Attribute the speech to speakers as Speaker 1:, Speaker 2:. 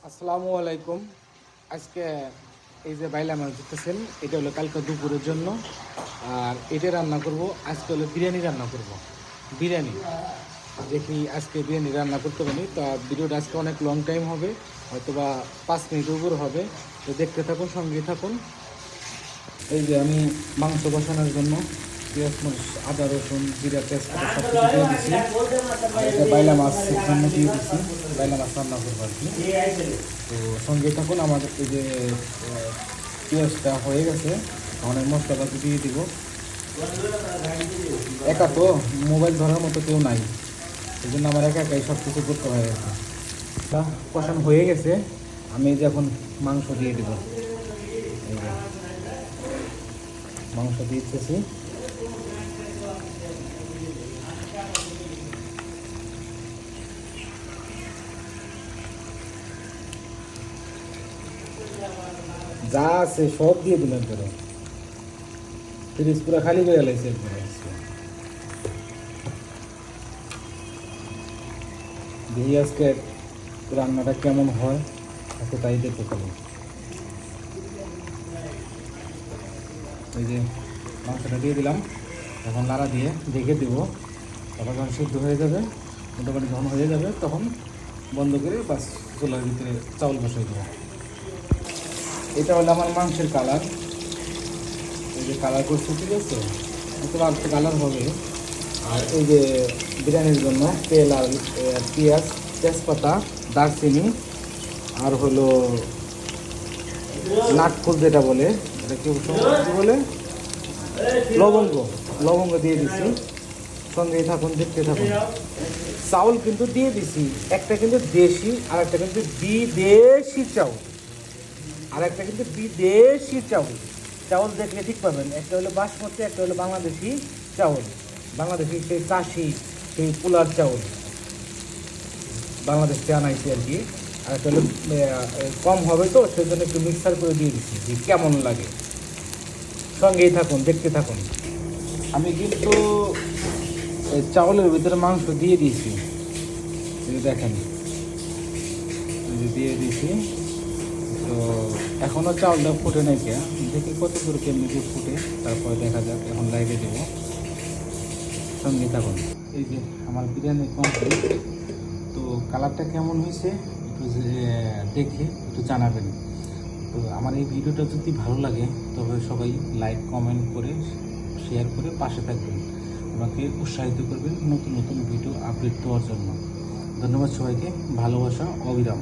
Speaker 1: আসসালামু আলাইকুম। আজকে এই যে বাইলা মাছ দেখতেছেন, এটা হলো কালকে দুপুরের জন্য। আর এটা রান্না করব, আজকে হলো বিরিয়ানি রান্না করব। বিরিয়ানি দেখি আজকে বিরিয়ানি রান্না করতে পারি। তো ভিডিওটা আজকে অনেক লং টাইম হবে, হয়তো বা 5 মিনিট উপর হবে। তো দেখতে থাকুন, সঙ্গে থাকুন। এই যে আমি মাংস বসানোর জন্য পেঁয়াজ, মরিচ, আদা, রসুন, জিরা, তেজপাতা সব কিছু দিয়ে দিচ্ছি। আর এটা বাইলা মাছের জন্য দিয়ে দিচ্ছি, বাইলা মাছ রান্না করবো আর কি। তো সঙ্গে থাকুন। আমার এই যে পেঁয়াজটা হয়ে গেছে, অনেক মশলাপাতি দিয়ে দিব। একা তো মোবাইল ধরার মতো কেউ নাই, সেই জন্য আমার একা একাই সব কিছু করতে হয় আর কি। তা কষানো হয়ে গেছে, আমি এই যে এখন মাংস দিয়ে দেবো। এই যে মাংস দিতেছি। যা আছে সব দিয়ে দিলাম, করে ফ্রিজ পুরো খালি করে লাইছে একবারে। দেখি আজকে রান্নাটা কেমন হয়, আজকে তাই দেখতে পাবো। এই যে মাংসটা দিয়ে দিলাম, এখন নাড়া দিয়ে দেখে দেবো। তারপর যখন সিদ্ধ হয়ে যাবে, মোটামুটি যখন হয়ে যাবে, তখন বন্ধ করে বাস চুলার ভিতরে চাউল বসিয়ে দেবো। এটা হলো আমার মাংসের কালার। এই যে কালার করছে, ঠিক আছে, একটু আরেকটু কালার হবে। আর এই যে বিরিয়ানির জন্য তেল আর পেঁয়াজ, তেজপাতা, দারচিনি, আর হলো নাটফুল যেটা বলে, এটা কি বলে, লবঙ্গ। লবঙ্গ দিয়ে দিছি। সঙ্গেই থাকুন, দেখতে থাকুন। চাউল কিন্তু দিয়ে দিছি, একটা কিন্তু দেশি আর একটা কিন্তু বিদেশি চাউল, আর একটা কিন্তু বিদেশি চাউল। চাউল দেখলে ঠিক পাবেন, একটা হলো বাসমতি, একটা হলো বাংলাদেশি চাউল। বাংলাদেশি সেই কাশি, সেই পোলার চাউল বাংলাদেশ থেকে আনাইছি আর কি। আর একটা হলো কম হবে, তো সেই জন্য একটু মিক্সার করে দিয়ে দিচ্ছি, যে কেমন লাগে। সঙ্গেই থাকুন, দেখতে থাকুন। আমি কিন্তু চাউলের ভিতরে মাংস দিয়ে দিয়েছি, দেখেন, দিয়ে দিয়েছি। তো এখনও চাউলটা ফুটে নাই, কে দেখি কত দূর কেমনি ফুটে, তারপরে দেখা যাক। এখন লাইটে দেবো, সঙ্গে থাকুন। এই যে আমার বিরিয়ানি কমপ্লিট। তো কালারটা কেমন হয়েছে একটু দেখে একটু জানাবেন। তো আমার এই ভিডিওটা যদি ভালো লাগে, তবে সবাই লাইক, কমেন্ট করে, শেয়ার করে পাশে থাকবেন, আমাকে উৎসাহিত করবেন নতুন নতুন ভিডিও আপডেট দেওয়ার জন্য। ধন্যবাদ সবাইকে, ভালোবাসা অবিরাম।